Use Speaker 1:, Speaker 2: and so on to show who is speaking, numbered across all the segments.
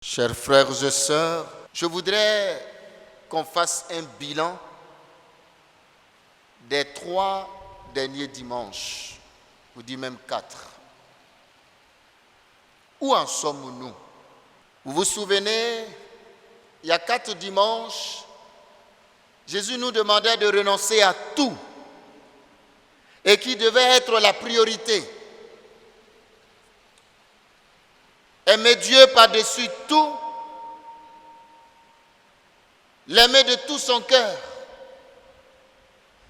Speaker 1: Chers frères et sœurs, je voudrais qu'on fasse un bilan des 3 derniers dimanches, je vous dis même 4. Où en sommes-nous? Vous vous souvenez, il y a 4 dimanches, Jésus nous demandait de renoncer à tout et qui devait être la priorité. Aimer Dieu par-dessus tout, l'aimer de tout son cœur,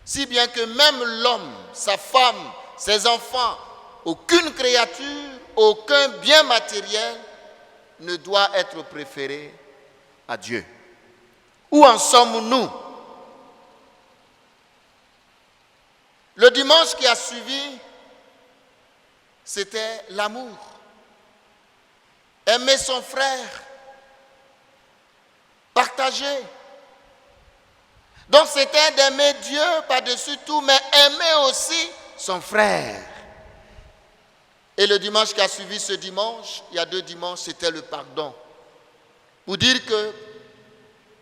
Speaker 1: si bien que même l'homme, sa femme, ses enfants, aucune créature, aucun bien matériel ne doit être préféré à Dieu. Où en sommes-nous? Le dimanche qui a suivi, c'était l'amour. Aimer son frère, partager. Donc c'était d'aimer Dieu par-dessus tout, mais aimer aussi son frère. Et le dimanche qui a suivi ce dimanche, il y a 2 dimanches, c'était le pardon. Pour dire que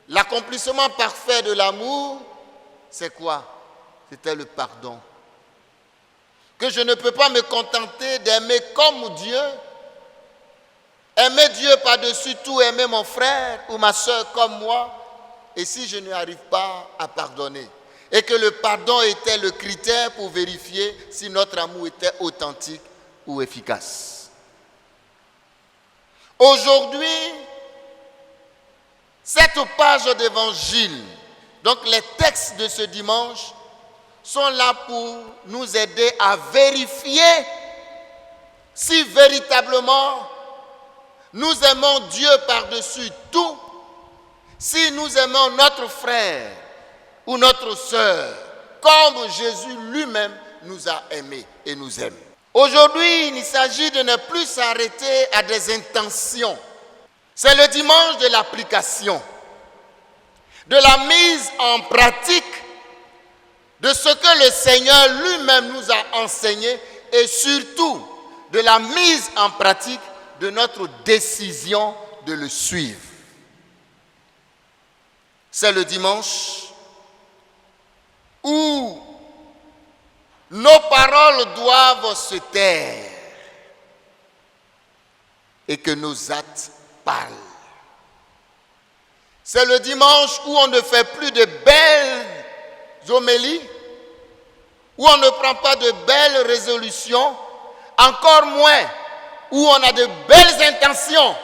Speaker 1: l'accomplissement parfait de l'amour, c'est quoi? C'était le pardon. Que je ne peux pas me contenter d'aimer comme Dieu, aimer Dieu par-dessus tout, aimer mon frère ou ma soeur comme moi, et si je n'arrive pas à pardonner. Et que le pardon était le critère pour vérifier si notre amour était authentique ou efficace. Aujourd'hui, cette page d'évangile, donc les textes de ce dimanche, sont là pour nous aider à vérifier si véritablement nous aimons Dieu par-dessus tout, si nous aimons notre frère ou notre sœur, comme Jésus lui-même nous a aimés et nous aime. Aujourd'hui, il s'agit de ne plus s'arrêter à des intentions. C'est le dimanche de l'application, de la mise en pratique de ce que le Seigneur lui-même nous a enseigné et surtout de la mise en pratique de notre décision de le suivre. C'est le dimanche où nos paroles doivent se taire et que nos actes parlent. C'est le dimanche où on ne fait plus de belles homélies, où on ne prend pas de belles résolutions, encore moins où on a de belles intentions.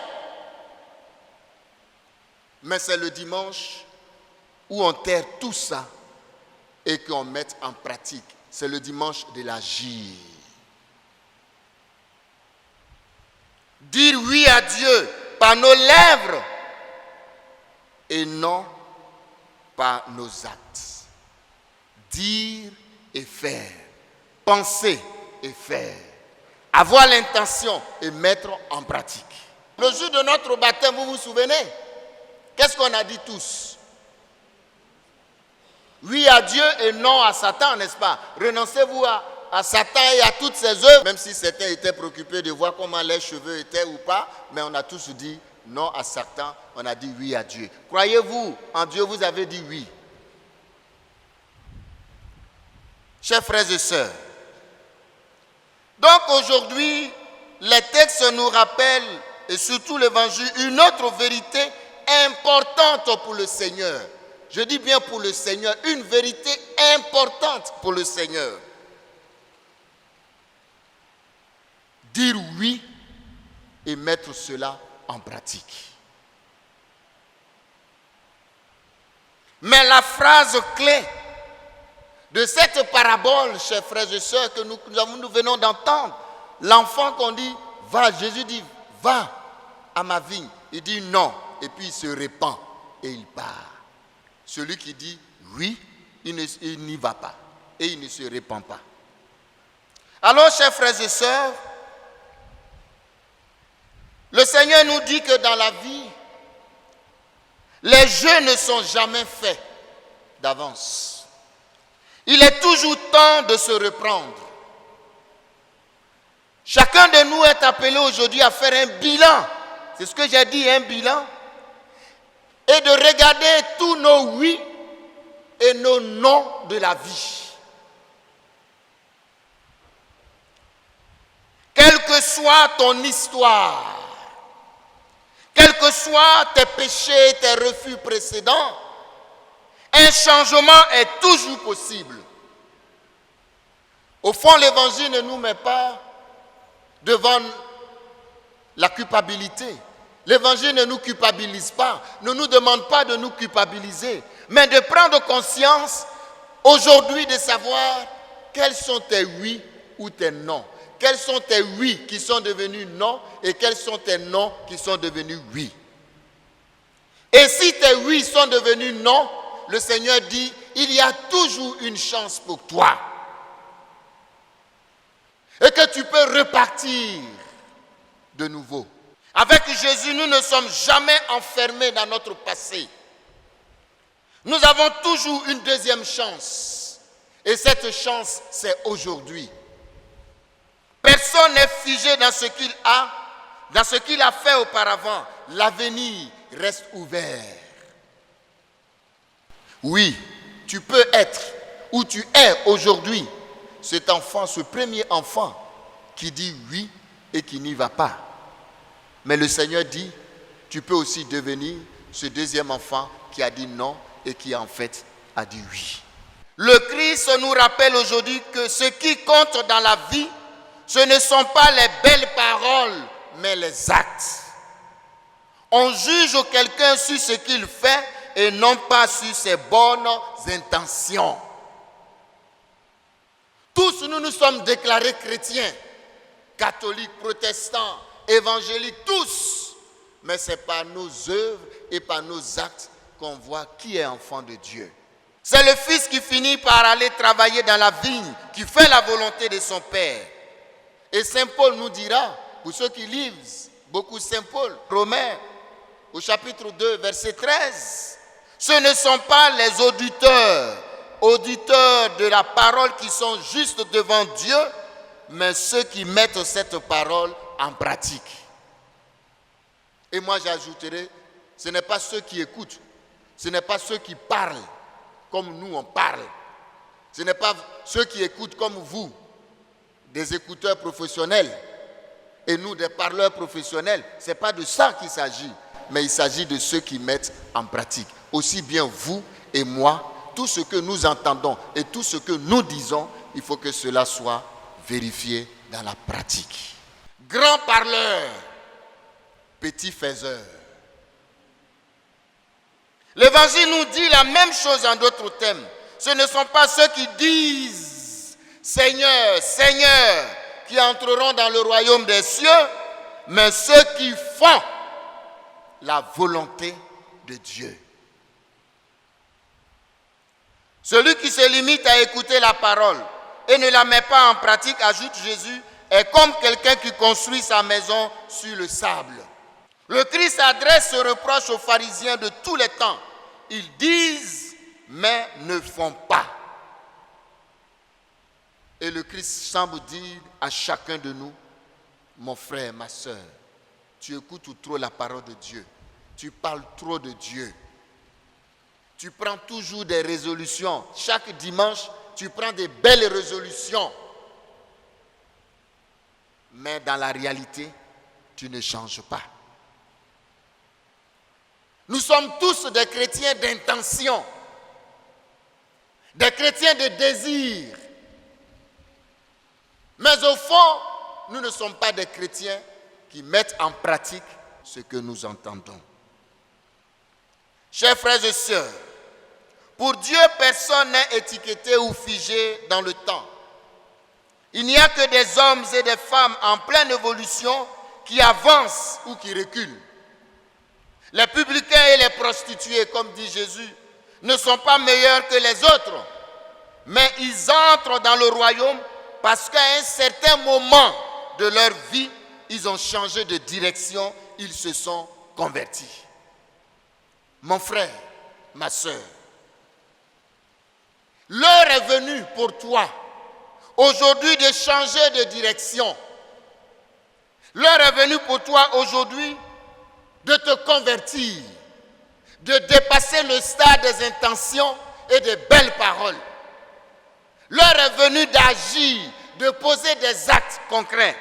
Speaker 1: Mais c'est le dimanche où on terre tout ça et qu'on mette en pratique. C'est le dimanche de l'agir. Dire oui à Dieu par nos lèvres et non par nos actes. Dire et faire. Penser et faire. Avoir l'intention et mettre en pratique. Le jour de notre baptême, vous vous souvenez? Qu'est-ce qu'on a dit tous? Oui à Dieu et non à Satan, n'est-ce pas? Renoncez-vous à Satan et à toutes ses œuvres. Même si certains étaient préoccupés de voir comment les cheveux étaient ou pas, mais on a tous dit non à Satan, on a dit oui à Dieu. Croyez-vous en Dieu, vous avez dit oui. Chers frères et sœurs, donc aujourd'hui, les textes nous rappellent, et surtout l'évangile, une autre vérité importante pour le Seigneur. Je dis bien pour le Seigneur, une vérité importante pour le Seigneur. Dire oui et mettre cela en pratique. Mais la phrase clé de cette parabole, chers frères et sœurs, que nous venons d'entendre, l'enfant qu'on dit, va, Jésus dit, va à ma vigne. Il dit non, et puis il se répand et il part. Celui qui dit oui, il n'y va pas et il ne se répand pas. Alors, chers frères et sœurs, le Seigneur nous dit que dans la vie, les jeux ne sont jamais faits d'avance. Il est toujours temps de se reprendre. Chacun de nous est appelé aujourd'hui à faire un bilan c'est ce que j'ai dit, un bilan, et de regarder tous nos oui et nos non de la vie. Quelle que soit ton histoire, quels que soient tes péchés, tes refus précédents, un changement est toujours possible. Au fond, l'évangile ne nous met pas devant la culpabilité. L'évangile ne nous culpabilise pas, ne nous demande pas de nous culpabiliser, mais de prendre conscience aujourd'hui de savoir quels sont tes oui ou tes non. Quels sont tes oui qui sont devenus non et quels sont tes non qui sont devenus oui. Et si tes oui sont devenus non, le Seigneur dit, il y a toujours une chance pour toi. Et que tu peux repartir de nouveau. Avec Jésus, nous ne sommes jamais enfermés dans notre passé. Nous avons toujours une deuxième chance. Et cette chance, c'est aujourd'hui. Personne n'est figé dans ce qu'il a, dans ce qu'il a fait auparavant. L'avenir reste ouvert. Oui, tu peux être où tu es aujourd'hui. Cet enfant, ce premier enfant qui dit oui et qui n'y va pas. Mais le Seigneur dit, tu peux aussi devenir ce deuxième enfant qui a dit non et qui en fait a dit oui. Le Christ nous rappelle aujourd'hui que ce qui compte dans la vie, ce ne sont pas les belles paroles, mais les actes. On juge quelqu'un sur ce qu'il fait et non pas sur ses bonnes intentions. Tous nous nous sommes déclarés chrétiens, catholiques, protestants, évangéliques, tous. Mais c'est par nos œuvres et par nos actes qu'on voit qui est enfant de Dieu. C'est le fils qui finit par aller travailler dans la vigne, qui fait la volonté de son père. Et Saint Paul nous dira, pour ceux qui lisent beaucoup Saint Paul, Romains, au chapitre 2, verset 13, ce ne sont pas les auditeurs de la parole qui sont justes devant Dieu, mais ceux qui mettent cette parole en pratique. Et moi j'ajouterai, ce n'est pas ceux qui écoutent, ce n'est pas ceux qui parlent comme nous on parle, ce n'est pas ceux qui écoutent comme vous, des écouteurs professionnels, et nous des parleurs professionnels. Ce n'est pas de ça qu'il s'agit, mais il s'agit de ceux qui mettent en pratique. Aussi bien vous et moi, tout ce que nous entendons et tout ce que nous disons, il faut que cela soit vérifié dans la pratique. Grand parleur, petit faiseur. L'Évangile nous dit la même chose en d'autres termes. Ce ne sont pas ceux qui disent « Seigneur, Seigneur » qui entreront dans le royaume des cieux, mais ceux qui font la volonté de Dieu. Celui qui se limite à écouter la parole et ne la met pas en pratique, ajoute Jésus, est comme quelqu'un qui construit sa maison sur le sable. Le Christ adresse ce reproche aux pharisiens de tous les temps. Ils disent, mais ne font pas. Et le Christ semble dire à chacun de nous, mon frère, ma soeur, tu écoutes trop la parole de Dieu. Tu parles trop de Dieu. Tu prends toujours des résolutions. Chaque dimanche, tu prends des belles résolutions. Mais dans la réalité, tu ne changes pas. Nous sommes tous des chrétiens d'intention, des chrétiens de désir. Mais au fond, nous ne sommes pas des chrétiens qui mettent en pratique ce que nous entendons. Chers frères et sœurs, pour Dieu, personne n'est étiqueté ou figé dans le temps. Il n'y a que des hommes et des femmes en pleine évolution qui avancent ou qui reculent. Les publicains et les prostituées, comme dit Jésus, ne sont pas meilleurs que les autres, mais ils entrent dans le royaume parce qu'à un certain moment de leur vie, ils ont changé de direction, ils se sont convertis. Mon frère, ma soeur, l'heure est venue pour toi aujourd'hui de changer de direction. L'heure est venue pour toi aujourd'hui de te convertir, de dépasser le stade des intentions et des belles paroles. L'heure est venue d'agir, de poser des actes concrets.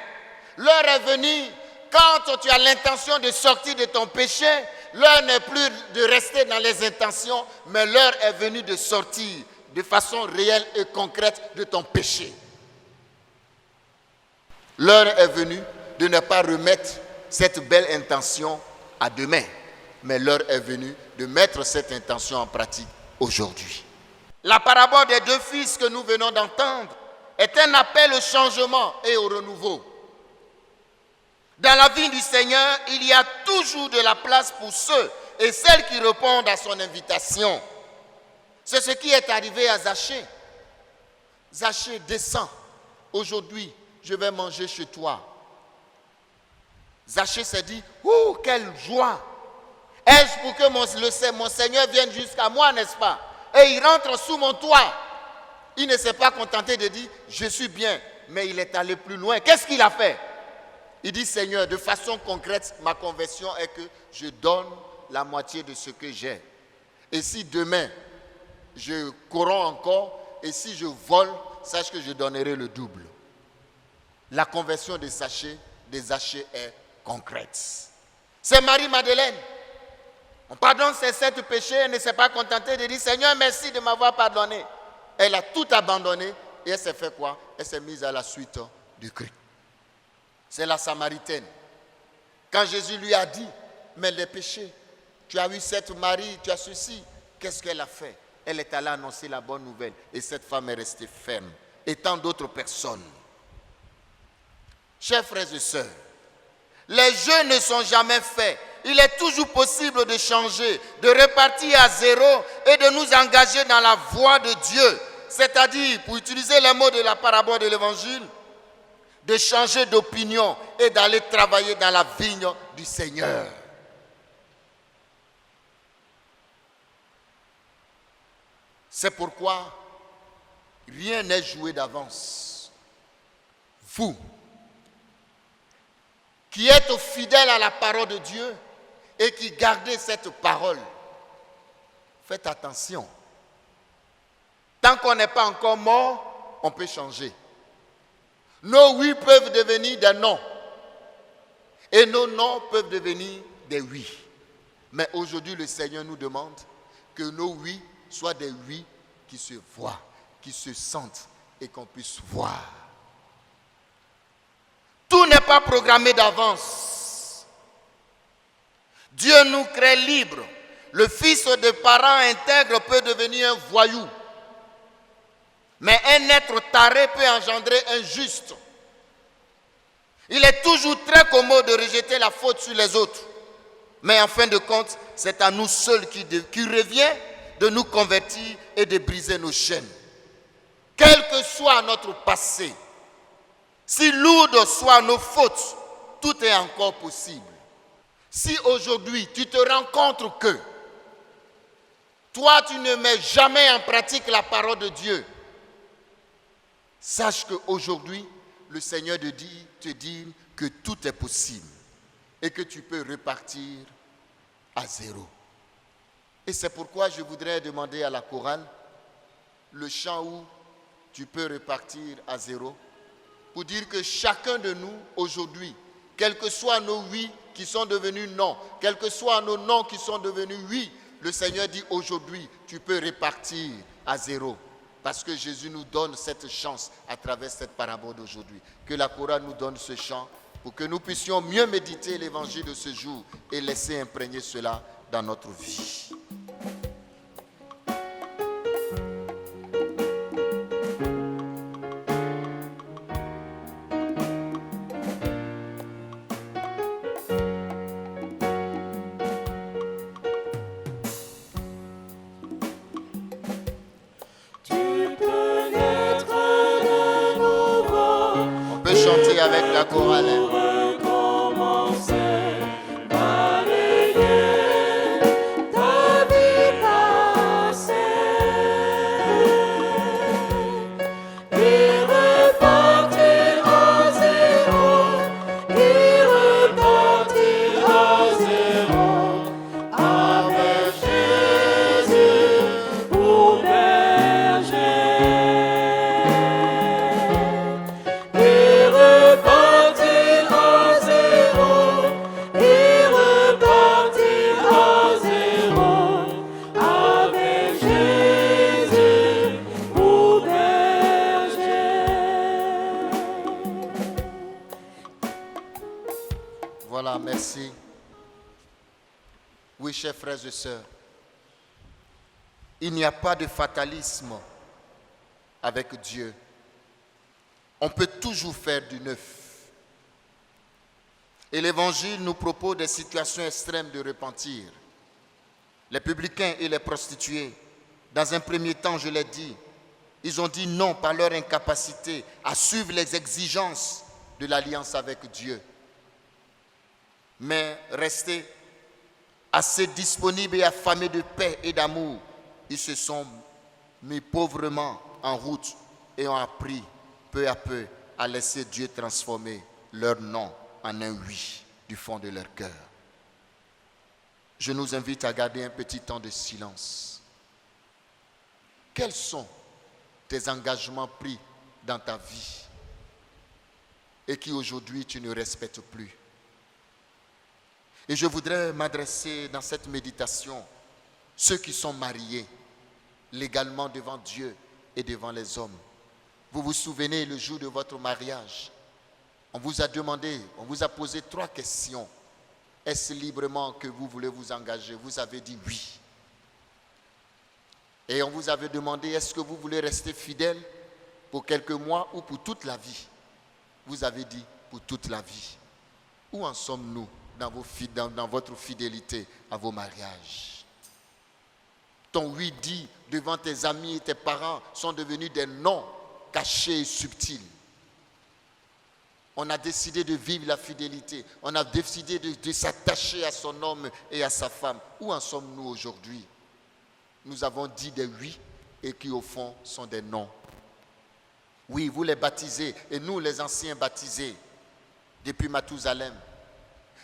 Speaker 1: L'heure est venue, quand tu as l'intention de sortir de ton péché, l'heure n'est plus de rester dans les intentions, mais l'heure est venue de sortir de façon réelle et concrète de ton péché. L'heure est venue de ne pas remettre cette belle intention à demain, mais l'heure est venue de mettre cette intention en pratique aujourd'hui. La parabole des deux fils que nous venons d'entendre est un appel au changement et au renouveau. Dans la vie du Seigneur, il y a toujours de la place pour ceux et celles qui répondent à son invitation. C'est ce qui est arrivé à Zachée. Zachée, descends. Aujourd'hui, je vais manger chez toi. Zachée s'est dit, ouh, quelle joie! Est-ce pour que mon Seigneur vienne jusqu'à moi, n'est-ce pas? Et il rentre sous mon toit. Il ne s'est pas contenté de dire, je suis bien, mais il est allé plus loin. Qu'est-ce qu'il a fait? Il dit, Seigneur, de façon concrète, ma conversion est que je donne la moitié de ce que j'ai. Et si demain, je corromps encore, et si je vole, sache que je donnerai le double. La conversion de Zachée est concrète. C'est Marie-Madeleine. On pardonne ses 7 péchés, elle ne s'est pas contentée de dire, Seigneur, merci de m'avoir pardonné. Elle a tout abandonné et elle s'est fait quoi? Elle s'est mise à la suite du Christ. C'est la Samaritaine. Quand Jésus lui a dit, mais les péchés, tu as eu cette Marie, tu as ceci, qu'est-ce qu'elle a fait? Elle est allée annoncer la bonne nouvelle et cette femme est restée ferme. Et tant d'autres personnes. Chers frères et sœurs, les jeux ne sont jamais faits. Il est toujours possible de changer, de repartir à zéro et de nous engager dans la voie de Dieu. C'est-à-dire, pour utiliser les mots de la parabole de l'Évangile, de changer d'opinion et d'aller travailler dans la vigne du Seigneur. C'est pourquoi rien n'est joué d'avance. Vous, qui êtes fidèles à la parole de Dieu et qui gardez cette parole, faites attention. Tant qu'on n'est pas encore mort, on peut changer. Nos oui peuvent devenir des non. Et nos non peuvent devenir des oui. Mais aujourd'hui, le Seigneur nous demande que nos oui soient des oui qui se voient, qui se sentent et qu'on puisse voir. Tout n'est pas programmé d'avance. Dieu nous crée libres. Le fils de parents intègres peut devenir un voyou. Mais un être taré peut engendrer un juste. Il est toujours très commode de rejeter la faute sur les autres. Mais en fin de compte, c'est à nous seuls qui revient de nous convertir et de briser nos chaînes. Quel que soit notre passé, si lourdes soient nos fautes, tout est encore possible. Si aujourd'hui tu te rends compte que toi tu ne mets jamais en pratique la parole de Dieu, sache qu'aujourd'hui le Seigneur te dit que tout est possible et que tu peux repartir à zéro. Et c'est pourquoi je voudrais demander à la chorale le chant où tu peux repartir à zéro, pour dire que chacun de nous aujourd'hui, quels que soient nos oui qui sont devenus non, quels que soient nos non qui sont devenus oui, le Seigneur dit aujourd'hui, tu peux repartir à zéro. Parce que Jésus nous donne cette chance à travers cette parabole d'aujourd'hui. Que la chorale nous donne ce chant pour que nous puissions mieux méditer l'évangile de ce jour et laisser imprégner cela dans notre vie. Chanter avec la chorale.
Speaker 2: Repartir à zéro.
Speaker 1: Oui, chers frères et sœurs, il n'y a pas de fatalisme avec Dieu. On peut toujours faire du neuf. Et l'Évangile nous propose des situations extrêmes de repentir. Les publicains et les prostituées, dans un premier temps, je l'ai dit, ils ont dit non par leur incapacité à suivre les exigences de l'alliance avec Dieu. Mais restés assez disponibles et affamés de paix et d'amour, ils se sont mis pauvrement en route et ont appris peu à peu à laisser Dieu transformer leur non en un oui du fond de leur cœur. Je nous invite à garder un petit temps de silence. Quels sont tes engagements pris dans ta vie et qui aujourd'hui tu ne respectes plus? Et je voudrais m'adresser dans cette méditation ceux qui sont mariés légalement devant Dieu et devant les hommes. Vous vous souvenez le jour de votre mariage, on vous a demandé, on vous a posé 3 questions. Est-ce librement que vous voulez vous engager? Vous avez dit oui. Et on vous avait demandé, est-ce que vous voulez rester fidèle pour quelques mois ou pour toute la vie? Vous avez dit pour toute la vie. Où en sommes-nous dans votre fidélité à vos mariages? Ton oui dit devant tes amis et tes parents sont devenus des non cachés et subtils. On a décidé de vivre la fidélité. On a décidé de s'attacher à son homme et à sa femme. Où en sommes-nous aujourd'hui? Nous avons dit des oui et qui au fond sont des non. Oui, vous les baptisés et nous les anciens baptisés depuis Mathusalem.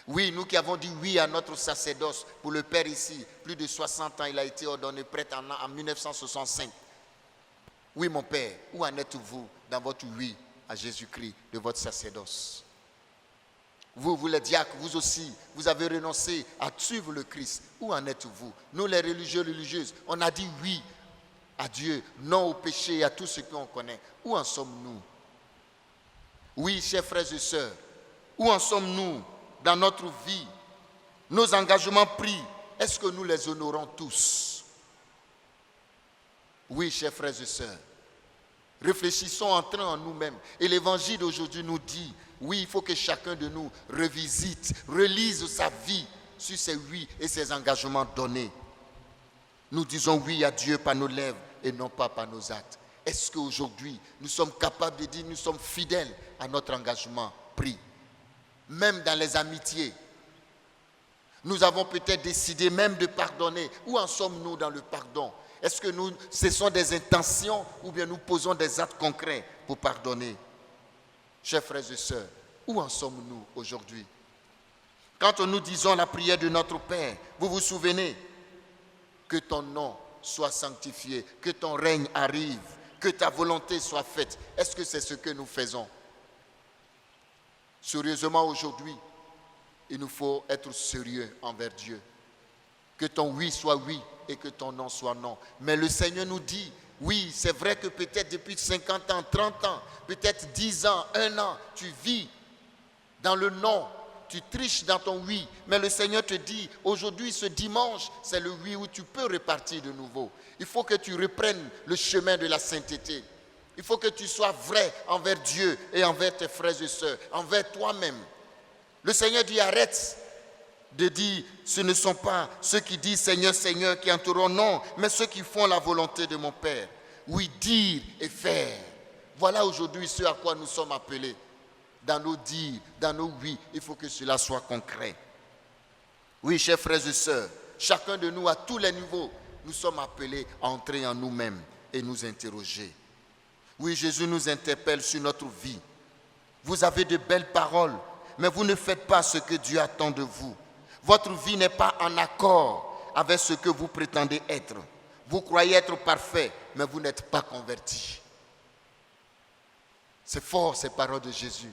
Speaker 1: Oui, nous qui avons dit oui à notre sacerdoce pour le Père ici, plus de 60 ans, il a été ordonné prêtre en 1965. Oui, mon Père, où en êtes-vous dans votre oui à Jésus-Christ de votre sacerdoce? Vous les diacres, vous aussi, vous avez renoncé à suivre le Christ. Où en êtes-vous? Nous les religieux, religieuses, on a dit oui à Dieu, non au péché et à tout ce qu'on connaît. Où en sommes-nous? Oui, chers frères et sœurs, où en sommes-nous dans notre vie? Nos engagements pris, est-ce que nous les honorons tous? Oui, chers frères et sœurs, réfléchissons, entrons en nous-mêmes. Et l'évangile d'aujourd'hui nous dit, oui, il faut que chacun de nous revisite, relise sa vie sur ses oui et ses engagements donnés. Nous disons oui à Dieu par nos lèvres et non pas par nos actes. Est-ce qu'aujourd'hui, nous sommes capables de dire, nous sommes fidèles à notre engagement pris? Même dans les amitiés, nous avons peut-être décidé même de pardonner. Où en sommes-nous dans le pardon? Est-ce que ce sont des intentions ou bien nous posons des actes concrets pour pardonner? Chers frères et sœurs, où en sommes-nous aujourd'hui? Quand nous disons la prière de notre Père, vous vous souvenez? Que ton nom soit sanctifié, que ton règne arrive, que ta volonté soit faite. Est-ce que c'est ce que nous faisons? Sérieusement aujourd'hui, il nous faut être sérieux envers Dieu. Que ton oui soit oui et que ton non soit non. Mais le Seigneur nous dit, oui, c'est vrai que peut-être depuis 50 ans, 30 ans, peut-être 10 ans, 1 an, tu vis dans le non, tu triches dans ton oui. Mais le Seigneur te dit, aujourd'hui, ce dimanche, c'est le oui où tu peux repartir de nouveau. Il faut que tu reprennes le chemin de la sainteté. Il faut que tu sois vrai envers Dieu et envers tes frères et sœurs, envers toi-même. Le Seigneur dit, arrête de dire, ce ne sont pas ceux qui disent Seigneur, Seigneur qui entreront, non, mais ceux qui font la volonté de mon Père. Oui, dire et faire. Voilà aujourd'hui ce à quoi nous sommes appelés. Dans nos dires, dans nos oui, il faut que cela soit concret. Oui, chers frères et sœurs, chacun de nous à tous les niveaux, nous sommes appelés à entrer en nous-mêmes et nous interroger. Oui, Jésus nous interpelle sur notre vie. Vous avez de belles paroles, mais vous ne faites pas ce que Dieu attend de vous. Votre vie n'est pas en accord avec ce que vous prétendez être. Vous croyez être parfait, mais vous n'êtes pas converti. C'est fort ces paroles de Jésus.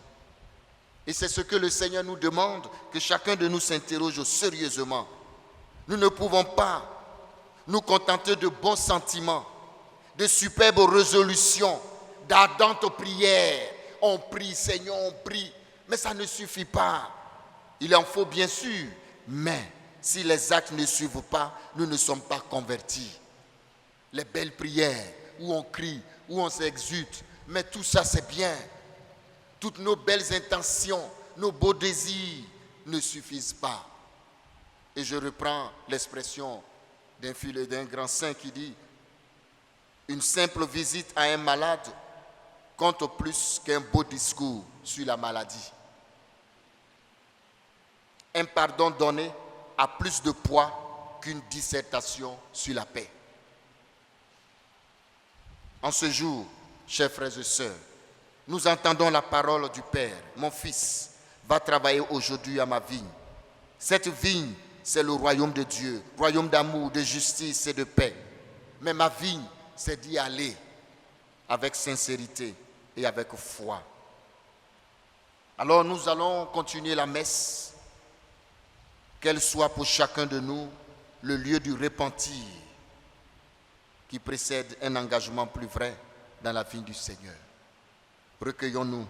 Speaker 1: Et c'est ce que le Seigneur nous demande, que chacun de nous s'interroge sérieusement. Nous ne pouvons pas nous contenter de bons sentiments, de superbes résolutions, d'ardentes prières. On prie, Seigneur, on prie. Mais ça ne suffit pas. Il en faut bien sûr, mais Si les actes ne suivent pas, nous ne sommes pas convertis. Les belles prières, où on crie, où on s'exulte, mais tout ça c'est bien. Toutes nos belles intentions, nos beaux désirs ne suffisent pas. Et je reprends l'expression d'un grand saint qui dit: une simple visite à un malade compte plus qu'un beau discours sur la maladie. Un pardon donné a plus de poids qu'une dissertation sur la paix. En ce jour, chers frères et sœurs, nous entendons la parole du Père. Mon fils va travailler aujourd'hui à ma vigne. Cette vigne, c'est le royaume de Dieu, royaume d'amour, de justice et de paix. Mais ma vigne, c'est d'y aller avec sincérité et avec foi. Alors nous allons continuer la messe, qu'elle soit pour chacun de nous le lieu du repentir qui précède un engagement plus vrai dans la vie du Seigneur. Recueillons-nous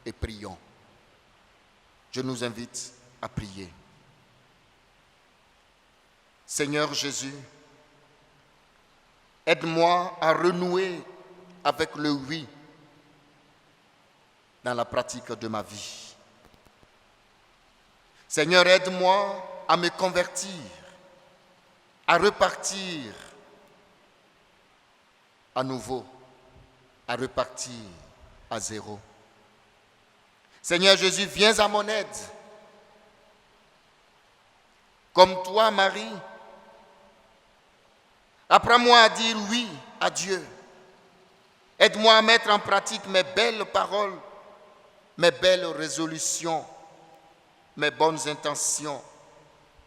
Speaker 1: et prions. Je nous invite à prier. Seigneur Jésus, aide-moi à renouer avec le oui dans la pratique de ma vie. Seigneur, aide-moi à me convertir, à repartir à nouveau, à repartir à zéro. Seigneur Jésus, viens à mon aide. Comme toi, Marie, apprends-moi à dire oui à Dieu. Aide-moi à mettre en pratique mes belles paroles, mes belles résolutions, mes bonnes intentions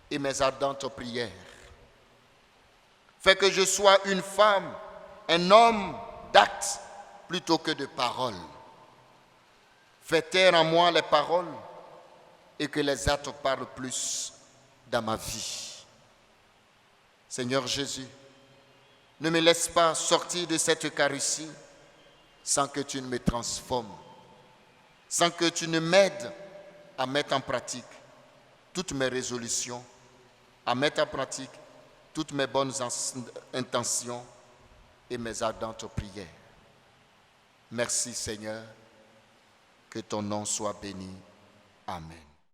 Speaker 1: et mes ardentes prières. Fais que je sois une femme, un homme d'actes plutôt que de paroles. Fais taire en moi les paroles et que les actes parlent plus dans ma vie. Seigneur Jésus, ne me laisse pas sortir de cette Eucharistie sans que tu ne me transformes, sans que tu ne m'aides à mettre en pratique toutes mes résolutions, à mettre en pratique toutes mes bonnes intentions et mes ardentes prières. Merci Seigneur, que ton nom soit béni. Amen.